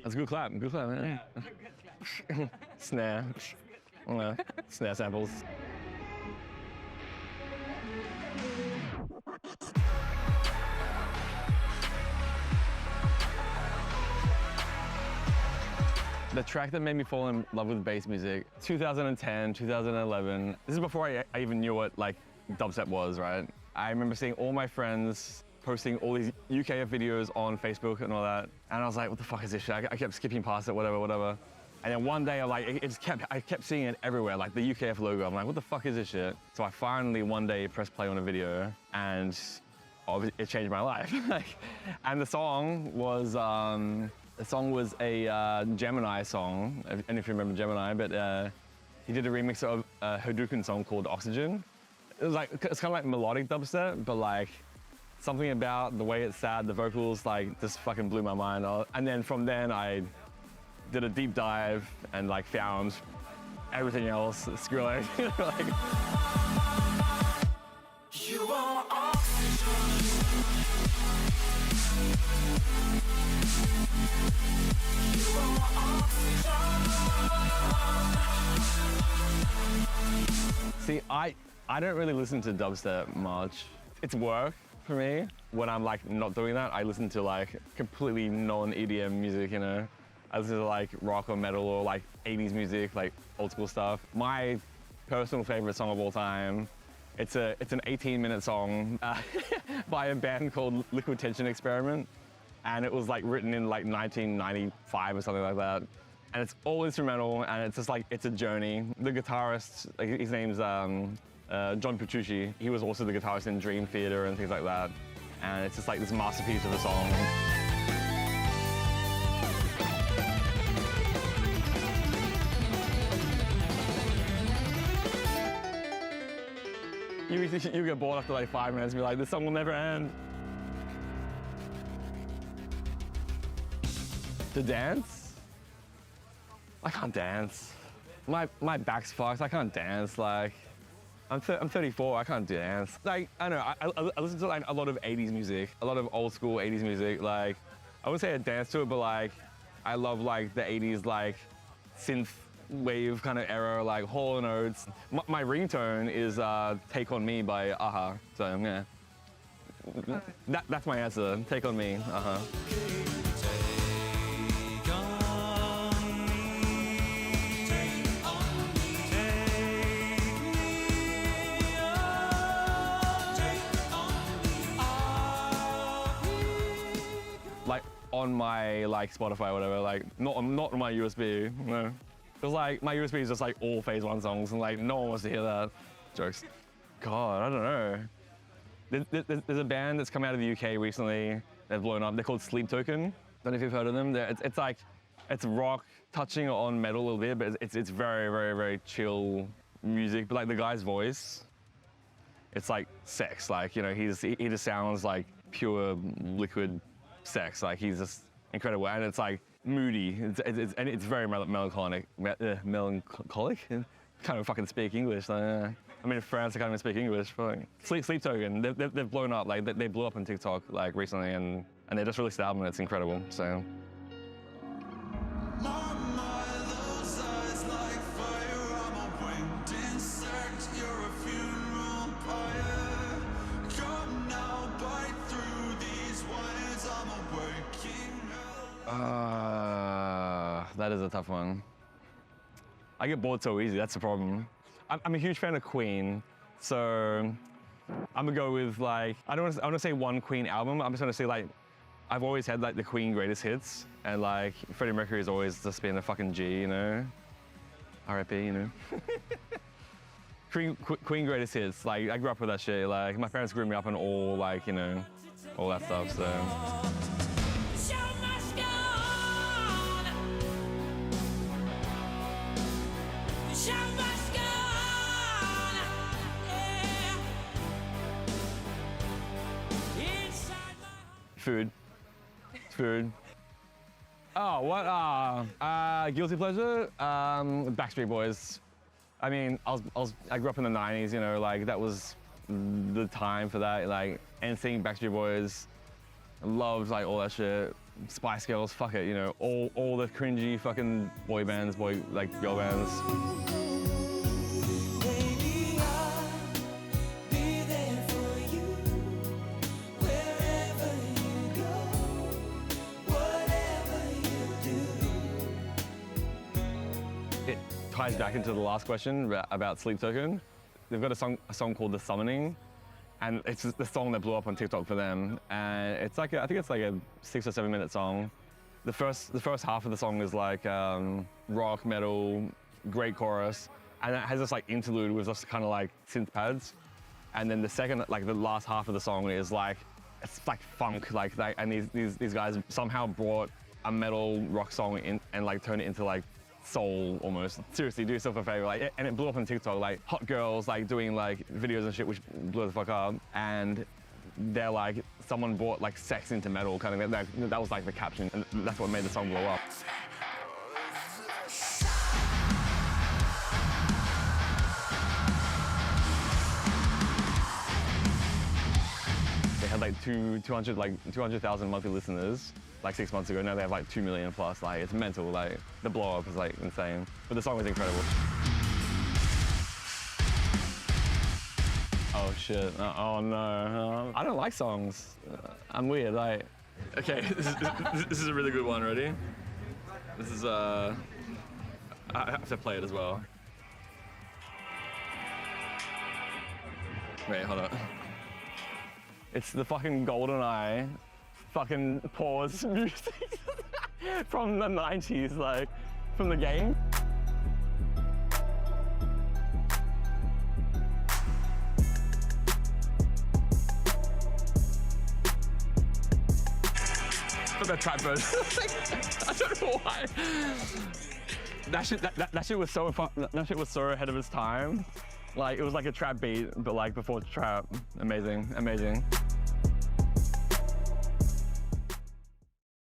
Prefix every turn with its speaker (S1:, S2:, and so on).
S1: That's a good clap, man. Yeah. Snare. Snare samples. The track that made me fall in love with bass music, 2010, 2011. This is before I even knew what like dubstep was, right? I remember seeing all my friends posting all these UKF videos on Facebook and all that. And I was like, what the fuck is this shit? I kept skipping past it, whatever. And then one day I kept seeing it everywhere, like the UKF logo. I'm like, what the fuck is this shit? So I finally one day pressed play on a video and it changed my life. And the song was a Gemini song, and if you remember Gemini, but he did a remix of a Hadouken song called Oxygen. It's kind of like melodic dubstep, but like something about the way it's sad, the vocals, like just fucking blew my mind. And then from then I did a deep dive and like found everything else, Skrillex. Like, you are oxygen. See, I don't really listen to dubstep much. It's work for me. When I'm like not doing that, I listen to like completely non-EDM music, you know. I listen to like rock or metal or like 80s music, like old school stuff. My personal favorite song of all time, it's an 18-minute song by a band called Liquid Tension Experiment. And it was like written in like 1995 or something like that. And it's all instrumental and it's just like, it's a journey. The guitarist, like, his name's John Petrucci. He was also the guitarist in Dream Theater and things like that. And it's just like this masterpiece of a song. You get bored after like 5 minutes and be like, this song will never end. To dance? I can't dance. My back's fucked, I can't dance. Like, I'm 34, I can't dance. Like, I don't know, I listen to like a lot of 80s music, a lot of old school 80s music. Like, I wouldn't say I dance to it, but like, I love like the 80s like synth wave kind of era, like Hall & Oates. My ringtone is Take On Me by a-ha, so yeah. That's my answer, Take On Me, a-ha. Like on my like Spotify or whatever, like not on my USB, no. Because like my USB is just like all Phase One songs and like no one wants to hear that. Jokes. God, I don't know. There's a band that's come out of the UK recently. They've blown up. They're called Sleep Token. Don't know if you've heard of them. It's rock touching on metal a little bit, but it's very, very, very chill music. But like the guy's voice, it's like sex. Like, you know, he just sounds like pure liquid sex. Like he's just incredible, and it's like moody. It's very melancholic. Melancholic? Can't even fucking speak English. I'm in France. I can't even speak English. But like, Sleep Token. They've blown up. Like they blew up on TikTok like recently, and they just released the album. And it's incredible. So. That is a tough one. I get bored so easy, that's the problem. I'm a huge fan of Queen, so I'm gonna go with like, I don't want to say one Queen album, I'm just gonna say like, I've always had like the Queen greatest hits, and like Freddie Mercury's always just been a fucking G, you know? R.I.P., you know? Queen greatest hits, like I grew up with that shit, like my parents grew me up on all like, you know, all that stuff, so. Food. Oh, what? Guilty pleasure? Backstreet Boys. I mean, I grew up in the 90s, you know, like that was the time for that. Like NSYNC, Backstreet Boys, loved like all that shit. Spice Girls, fuck it, you know, all the cringy fucking boy bands, like girl bands.
S2: Baby, I'll be there for you wherever you go, whatever you do.
S1: It ties back into the last question about Sleep Token. They've got a song called The Summoning, and it's just the song that blew up on TikTok for them. And it's like I think it's like a 6 or 7 minute song. The first half of the song is like rock, metal, great chorus, and it has this like interlude with just kind of like synth pads. And then the second, like the last half of the song is like, it's like funk, like that. And these guys somehow brought a metal rock song in and like turned it into like soul almost. Seriously, do yourself a favor. Like, and it blew up on TikTok, like hot girls like doing like videos and shit, which blew the fuck up. And they're like, someone brought like sex into metal kind of, that was like the caption, and that's what made the song blow up. They had like 200,000 monthly listeners like 6 months ago. Now they have like 2 million plus. Like, it's mental. Like, the blow up is like insane. But the song was incredible. Oh shit. Oh no. I don't like songs. I'm weird. Like, okay, this is a really good one. Ready? This is I have to play it as well. Wait, hold on. It's the fucking GoldenEye fucking pause music from the 90s, like, from the game. For the trap verse. I don't know why. That shit was so fun. That shit was so ahead of its time. Like, it was like a trap beat, but like before trap. Amazing, amazing.